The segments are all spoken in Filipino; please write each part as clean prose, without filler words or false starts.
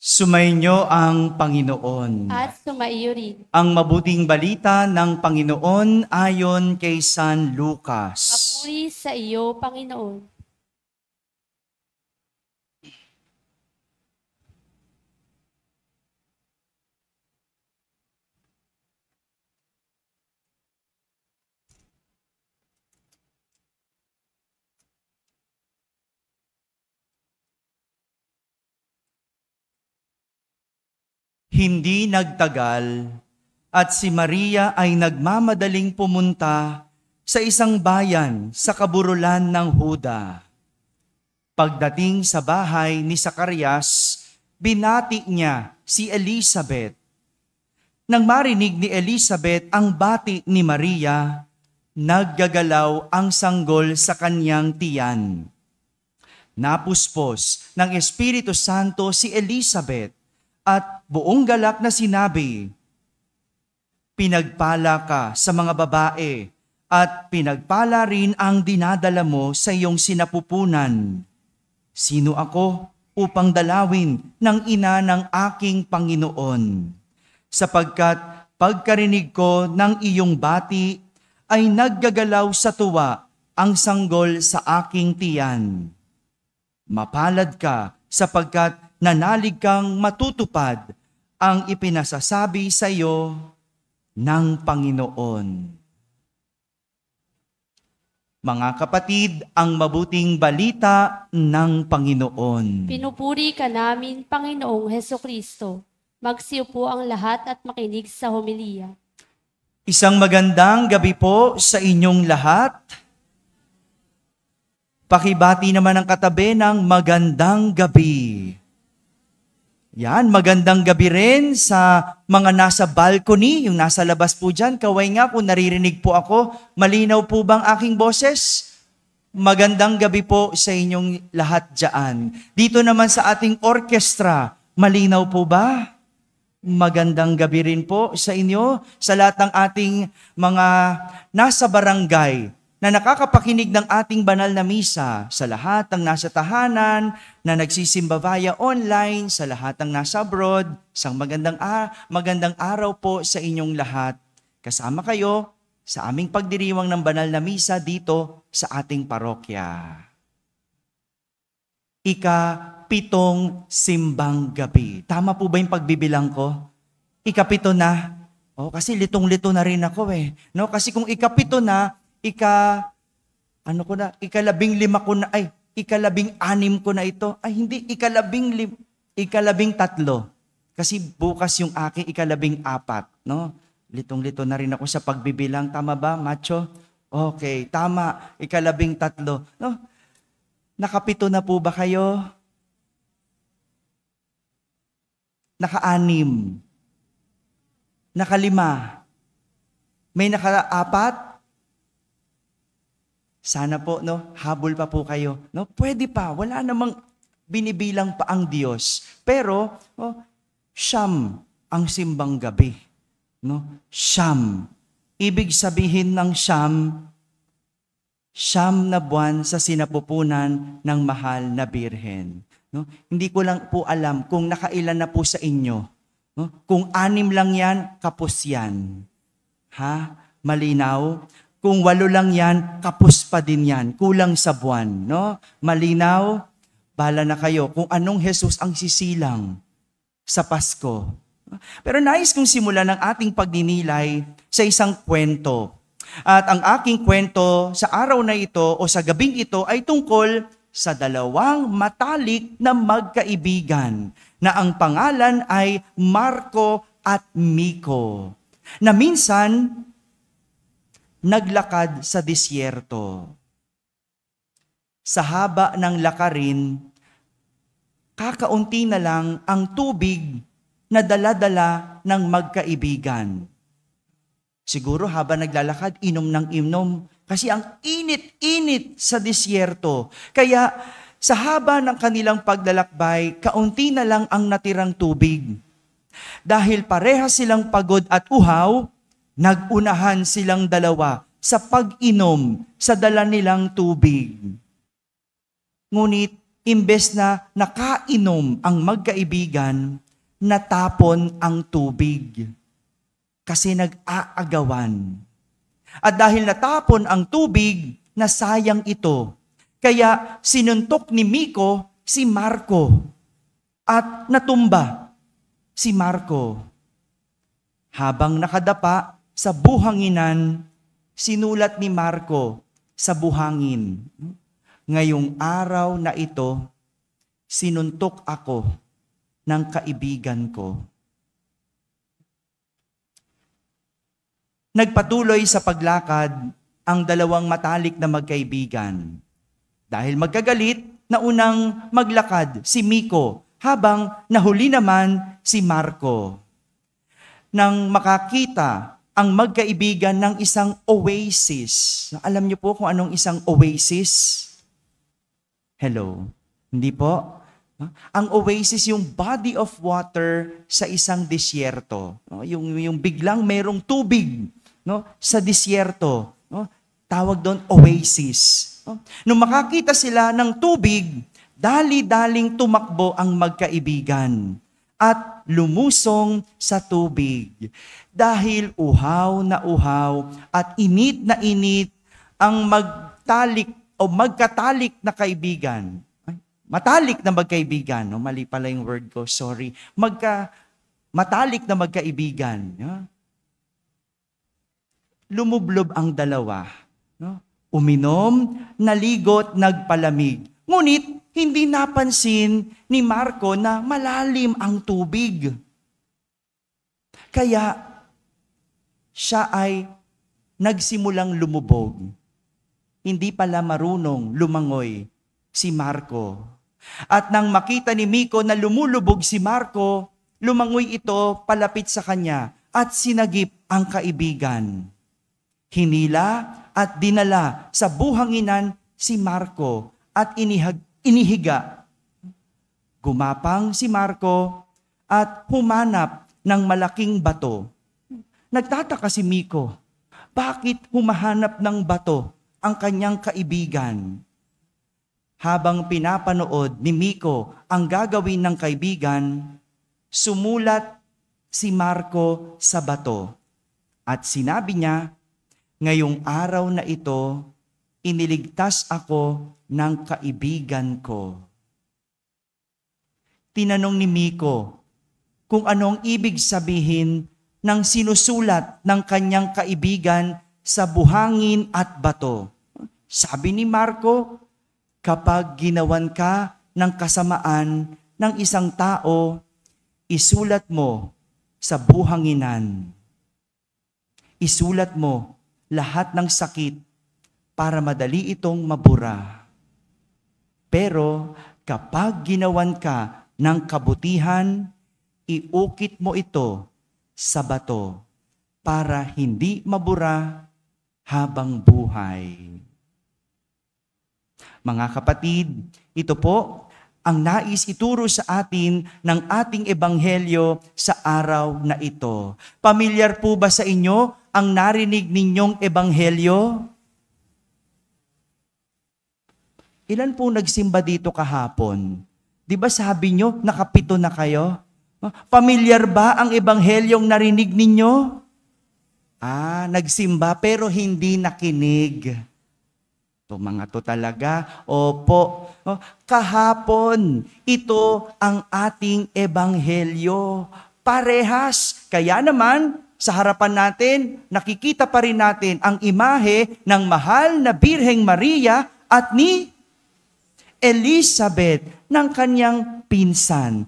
Sumainyo ang Panginoon. At sumaiyo rin. Ang mabuting balita ng Panginoon ayon kay San Lucas. Papuri sa iyo, Panginoon. Hindi nagtagal at si Maria ay nagmamadaling pumunta sa isang bayan sa kaburulan ng Huda. Pagdating sa bahay ni Zacarias, binati niya si Elizabeth. Nang marinig ni Elizabeth ang bati ni Maria, naggagalaw ang sanggol sa kanyang tiyan. Napuspos ng Espiritu Santo si Elizabeth at buong galak na sinabi, "Pinagpala ka sa mga babae at pinagpala rin ang dinadala mo sa iyong sinapupunan. Sino ako upang dalawin ng ina ng aking Panginoon? Sapagkat pagkarinig ko ng iyong bati ay naggagalaw sa tuwa ang sanggol sa aking tiyan. Mapalad ka sapagkat nanalig kang matutupad ang ipinasasabi sa iyo ng Panginoon." Mga kapatid, ang mabuting balita ng Panginoon. Pinupuri ka namin, Panginoong Hesukristo. Magsiupo ang lahat at makinig sa homilya. Isang magandang gabi po sa inyong lahat. Pakibati naman ang katabi ng magandang gabi. Yan, magandang gabi rin sa mga nasa balcony, yung nasa labas po dyan. Kaway nga kung naririnig po ako, malinaw po bang aking boses? Magandang gabi po sa inyong lahat dyan. Dito naman sa ating orkestra, malinaw po ba? Magandang gabi rin po sa inyo, sa lahat ng ating mga nasa barangay na nakakapakinig ng ating banal na misa, sa lahat ng nasa tahanan, na nagsisimba via online, sa lahat ng nasa abroad, isang magandang araw po sa inyong lahat. Kasama kayo sa aming pagdiriwang ng banal na misa dito sa ating parokya. Ika-7 simbang gabi. Tama po ba yung pagbibilang ko? Ika-7 na. Kasi litong-lito na rin ako eh. No? Kasi kung ika-7 na, ika-15 ko na, ika-16 ko na ito. Ay, hindi, ika-13. Kasi bukas yung aking ika-14, no? Litong-lito na rin ako sa pagbibilang. Tama ba, macho? Okay, tama. Ika-13, no? Naka-7 na po ba kayo? Naka-6? Naka-5? May naka-4? Sana po, no, habol pa po kayo. No, pwede pa, wala namang binibilang pa ang Diyos. Pero, siyam ang simbang gabi. No? Siyam. Ibig sabihin ng siyam na buwan sa sinapupunan ng mahal na Birhen. No? Hindi ko lang po alam kung nakailan na po sa inyo. No? Kung 6 lang yan, kapos yan. Ha? Malinaw? Kung 8 lang yan, kapos pa din yan. Kulang sa buwan. No? Malinaw? Bahala na kayo kung anong Jesus ang sisilang sa Pasko. Pero nais kong simulan ang ating pagninilay sa isang kwento. At ang aking kwento sa araw na ito o sa gabing ito ay tungkol sa 2 matalik na magkaibigan na ang pangalan ay Marco at Miko, na minsan naglakad sa disyerto. Sa haba ng lakarin, kakaunti na lang ang tubig na dala-dala ng magkaibigan. Siguro habang naglalakad, inom ng inom. Kasi ang init-init sa disyerto. Kaya sa haba ng kanilang paglalakbay, kaunti na lang ang natirang tubig. Dahil pareha silang pagod at uhaw, nagunahan silang 2 sa pag-inom sa dala nilang tubig. Ngunit imbes na nakainom ang magkaibigan, natapon ang tubig. Kasi nag-aagawan. At dahil natapon ang tubig, nasayang ito. Kaya sinuntok ni Miko si Marco at natumba si Marco. Habang nakadapa sa buhanginan, sinulat ni Marco sa buhangin, ngayong araw na ito, sinuntok ako ng kaibigan ko. Nagpatuloy sa paglakad ang dalawang matalik na magkaibigan. Dahil magkagalit, naunang maglakad si Miko habang nahuli naman si Marco. Nang makakita ang magkaibigan ng isang oasis. Alam niyo po kung anong isang oasis? Hello? Hindi po? Ang oasis, yung body of water sa isang disyerto. Yung biglang merong tubig, no, sa disyerto. No? Tawag doon oasis. No? Nung makakita sila ng tubig, dali-daling tumakbo ang magkaibigan at lumusong sa tubig. Dahil uhaw at init na init ang magkatalik na kaibigan. Matalik na magkaibigan. No? Mali pala yung word ko, sorry. Matalik na magkaibigan. No? Lumublob ang dalawa. No? Uminom, naligot, nagpalamig. Ngunit, hindi napansin ni Marco na malalim ang tubig. Kaya, siya ay nagsimulang lumubog. Hindi pala marunong lumangoy si Marco. At nang makita ni Miko na lumulubog si Marco, lumangoy ito palapit sa kanya at sinagip ang kaibigan. Hinila at dinala sa buhanginan si Marco at inihiga. Gumapang si Marco at humanap ng malaking bato. Nagtataka si Miko, bakit humahanap ng bato ang kanyang kaibigan? Habang pinapanood ni Miko ang gagawin ng kaibigan, sumulat si Marco sa bato. At sinabi niya, ngayong araw na ito, iniligtas ako ng kaibigan ko. Tinanong ni Miko kung anong ibig sabihin ng sinusulat ng kanyang kaibigan sa buhangin at bato. Sabi ni Marco, kapag ginawan ka ng kasamaan ng isang tao, isulat mo sa buhanginan. Isulat mo lahat ng sakit para madali itong mabura. Pero kapag ginawan ka ng kabutihan, iukit mo ito sa bato para hindi mabura habang buhay. Mga kapatid, ito po ang nais ituro sa atin ng ating ebanghelyo sa araw na ito. Pamilyar po ba sa inyo ang narinig ninyong ebanghelyo? Ilan po nagsimba dito kahapon? Di ba sabi nyo, nakapito na kayo? Pamilyar ba ang ebanghelyong narinig ninyo? Nagsimba pero hindi nakinig. Ito mga to talaga. Opo. Kahapon, ito ang ating ebanghelyo. Parehas. Kaya naman, sa harapan natin, nakikita pa rin natin ang imahe ng mahal na Birheng Maria at ni Elizabeth ng kanyang pinsan.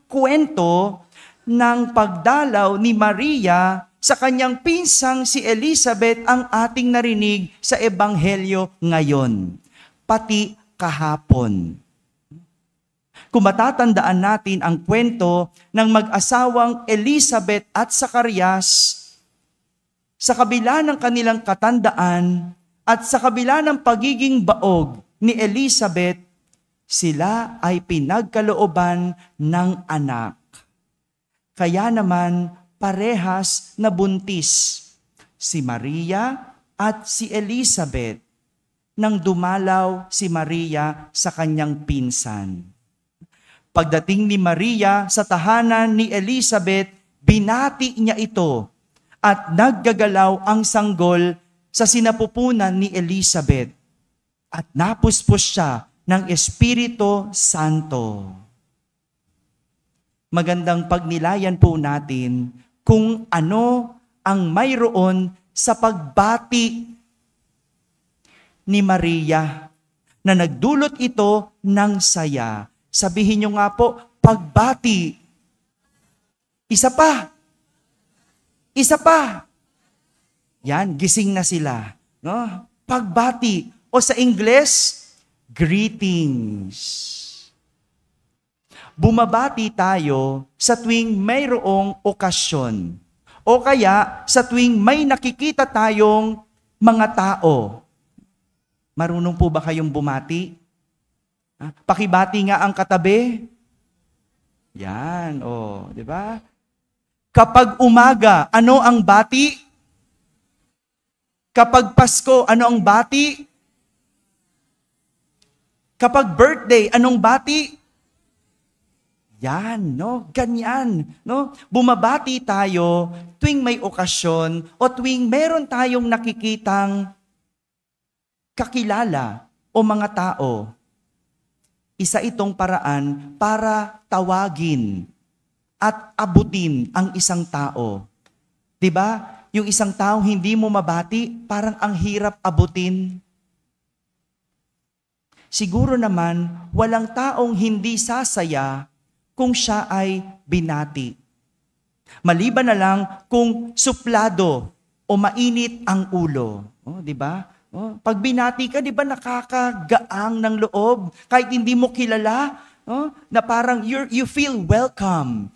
Kwento ng pagdalaw ni Maria sa kanyang pinsang si Elizabeth ang ating narinig sa ebanghelyo ngayon, pati kahapon. Kung matatandaan natin ang kwento ng mag-asawang Elizabeth at Zacarias, sa kabila ng kanilang katandaan at sa kabila ng pagiging baog ni Elizabeth, sila ay pinagkalooban ng anak. Kaya naman, parehas na buntis si Maria at si Elizabeth. nang dumalaw si Maria sa kanyang pinsan. Pagdating ni Maria sa tahanan ni Elizabeth, binati niya ito at naggagalaw ang sanggol sa sinapupunan ni Elizabeth at napuspos siya ng Espiritu Santo. Magandang pagnilayan po natin kung ano ang mayroon sa pagbati ni Maria na nagdulot ito ng saya. Sabihin nyo nga po, pagbati. Isa pa. Isa pa. Yan, gising na sila. No? Pagbati. O sa Ingles, greetings. Bumabati tayo sa tuwing mayroong okasyon. O kaya sa tuwing may nakikita tayong mga tao. Marunong po ba kayong bumati? Pakibati nga ang katabi. Yan, di ba? Kapag umaga, ano ang bati? Kapag Pasko, ano ang bati? Kapag birthday, anong bati? Yan, ganyan, Bumabati tayo tuwing may okasyon o tuwing meron tayong nakikitang kakilala o mga tao. Isa itong paraan para tawagin at abutin ang isang tao. 'Di ba? Yung isang tao hindi mo mabati, parang ang hirap abutin. Siguro naman, walang taong hindi sasaya kung siya ay binati. Maliban na lang kung suplado o mainit ang ulo. 'Di ba? Pag binati ka, di ba nakakagaang ng loob? Kahit hindi mo kilala, na parang you feel welcome.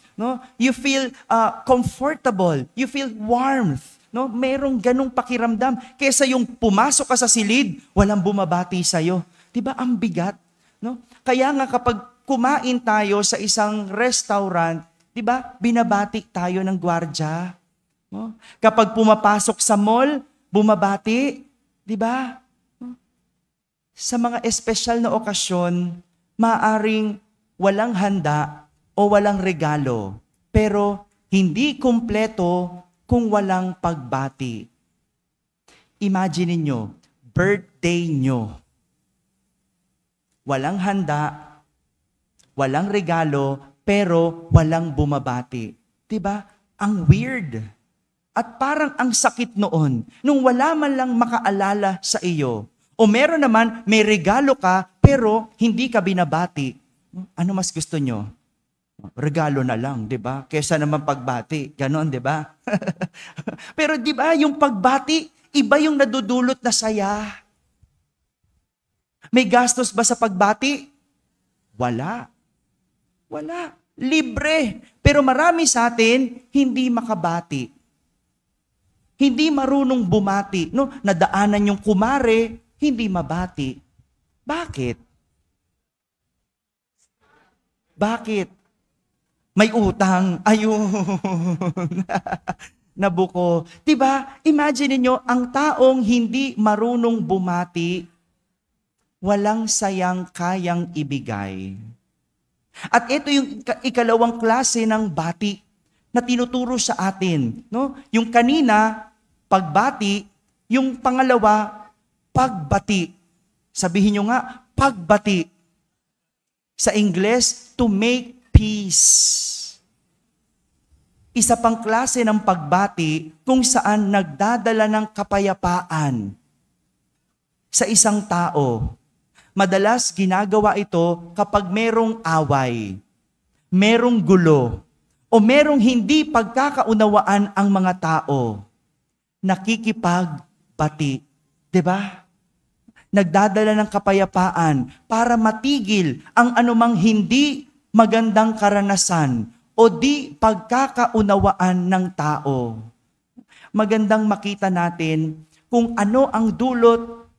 You feel comfortable. You feel warmth. Merong ganong pakiramdam. Kesa yung pumasok ka sa silid, walang bumabati sa'yo. Di ba ang bigat? Kaya nga kapag kumain tayo sa isang restaurant, di ba binabati tayo ng gwardya? Kapag pumapasok sa mall, bumabati. Di ba? Sa mga espesyal na okasyon, maaring walang handa o walang regalo, pero hindi kumpleto kung walang pagbati. Imagine niyo, birthday nyo. Walang handa, walang regalo, pero walang bumabati. Di ba? Ang weird. At parang ang sakit noon, nung wala man lang makaalala sa iyo. O meron naman, may regalo ka, pero hindi ka binabati. Ano mas gusto nyo? Regalo na lang, di ba? Kesa naman pagbati. Ganon, di ba? Pero di ba, yung pagbati, iba yung nadudulot na saya. May gastos ba sa pagbati? Wala. Wala. Libre. Pero marami sa atin, hindi makabati. Hindi marunong bumati. Nadaanan yung kumare, hindi mabati. Bakit? Bakit? May utang. Ayun. Nabuko. Diba? Imagine niyo ang taong hindi marunong bumati, walang sayang kayang ibigay. At ito yung ikalawang klase ng bati na tinuturo sa atin. Yung kanina, pagbati. Yung pangalawa, pagbati. Sabihin nyo nga, pagbati. Sa Ingles, to make peace. Isa pang klase ng pagbati kung saan nagdadala ng kapayapaan sa isang tao. Madalas ginagawa ito kapag merong away, merong gulo, o merong hindi pagkakaunawaan ang mga tao. Nakikipagbati. Diba? Nagdadala ng kapayapaan para matigil ang anumang hindi magandang karanasan o di pagkakaunawaan ng tao. Magandang makita natin kung ano ang dulot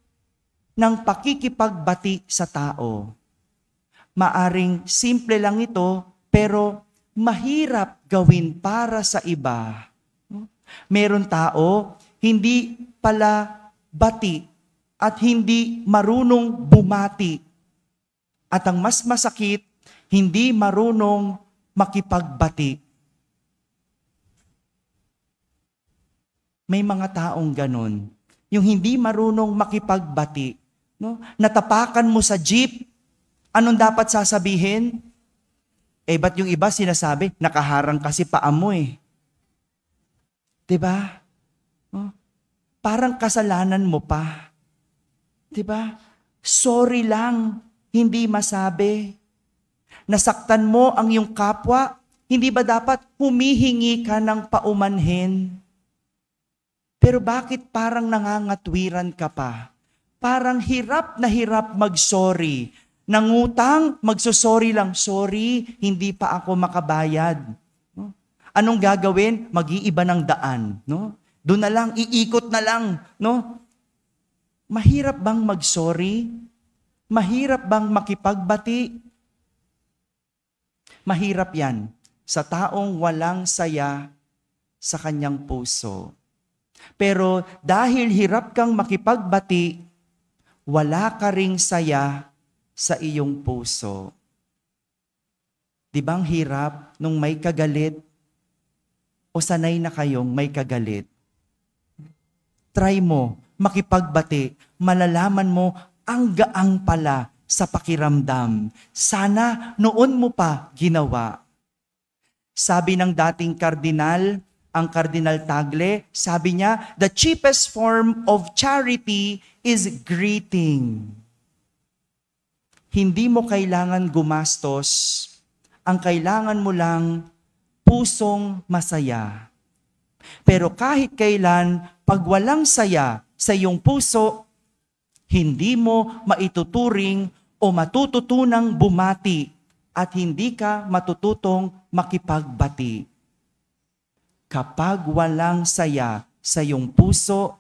ng pakikipagbati sa tao. Maaring simple lang ito, pero mahirap gawin para sa iba. Meron tao, hindi pala bati, at hindi marunong bumati. At ang mas masakit, hindi marunong makipagbati. May mga taong ganon. Yung hindi marunong makipagbati. No? Natapakan mo sa jeep, anong dapat sasabihin? Ba't yung iba sinasabi, nakaharang kasi paa mo eh. Diba? No? Parang kasalanan mo pa. Diba? Sorry lang, hindi masabi. Nasaktan mo ang iyong kapwa, hindi ba dapat humihingi ka ng paumanhin? Pero bakit parang nangangatwiran ka pa? Parang hirap na hirap mag-sorry. Nangutang, magsosorry lang, sorry, hindi pa ako makabayad. No? Anong gagawin? Mag-iiba ng daan. No? Doon na lang, iikot na lang. No? Mahirap bang mag-sorry? Mahirap bang makipagbati? Mahirap yan sa taong walang saya sa kanyang puso. Pero dahil hirap kang makipagbati, wala ka ring saya sa iyong puso. Di bang hirap nung may kagalit? O sanay na kayong may kagalit? Try mo, makipagbati, malalaman mo ang gaang pala sa pakiramdam. Sana noon mo pa ginawa. Sabi ng dating kardinal, ang Kardinal Tagle, sabi niya, the cheapest form of charity is greeting. Hindi mo kailangan gumastos. Ang kailangan mo lang, pusong masaya. Pero kahit kailan, pag walang saya sa iyong puso, hindi mo maituturing o matututunang bumati at hindi ka matututong makipagbati. Kapag walang saya sa iyong puso,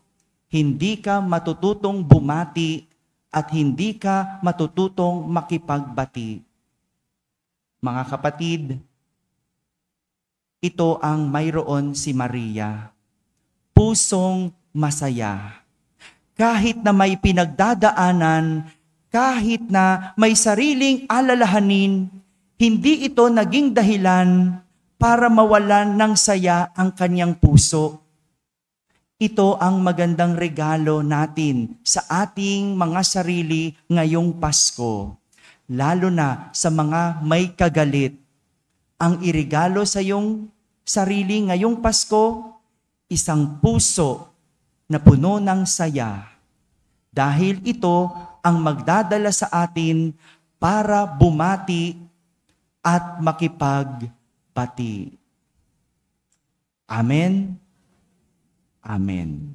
hindi ka matututong bumati at hindi ka matututong makipagbati. Mga kapatid, ito ang mayroon si Maria. Pusong masaya. Kahit na may pinagdadaanan, kahit na may sariling alalahanin, hindi ito naging dahilan para mawalan ng saya ang kanyang puso. Ito ang magandang regalo natin sa ating mga sarili ngayong Pasko. Lalo na sa mga may kagalit. Ang irigalo sa iyong sarili ngayong Pasko, isang puso na puno ng saya. Dahil ito ang magdadala sa atin para bumati at makipagbati. Amen. Amen.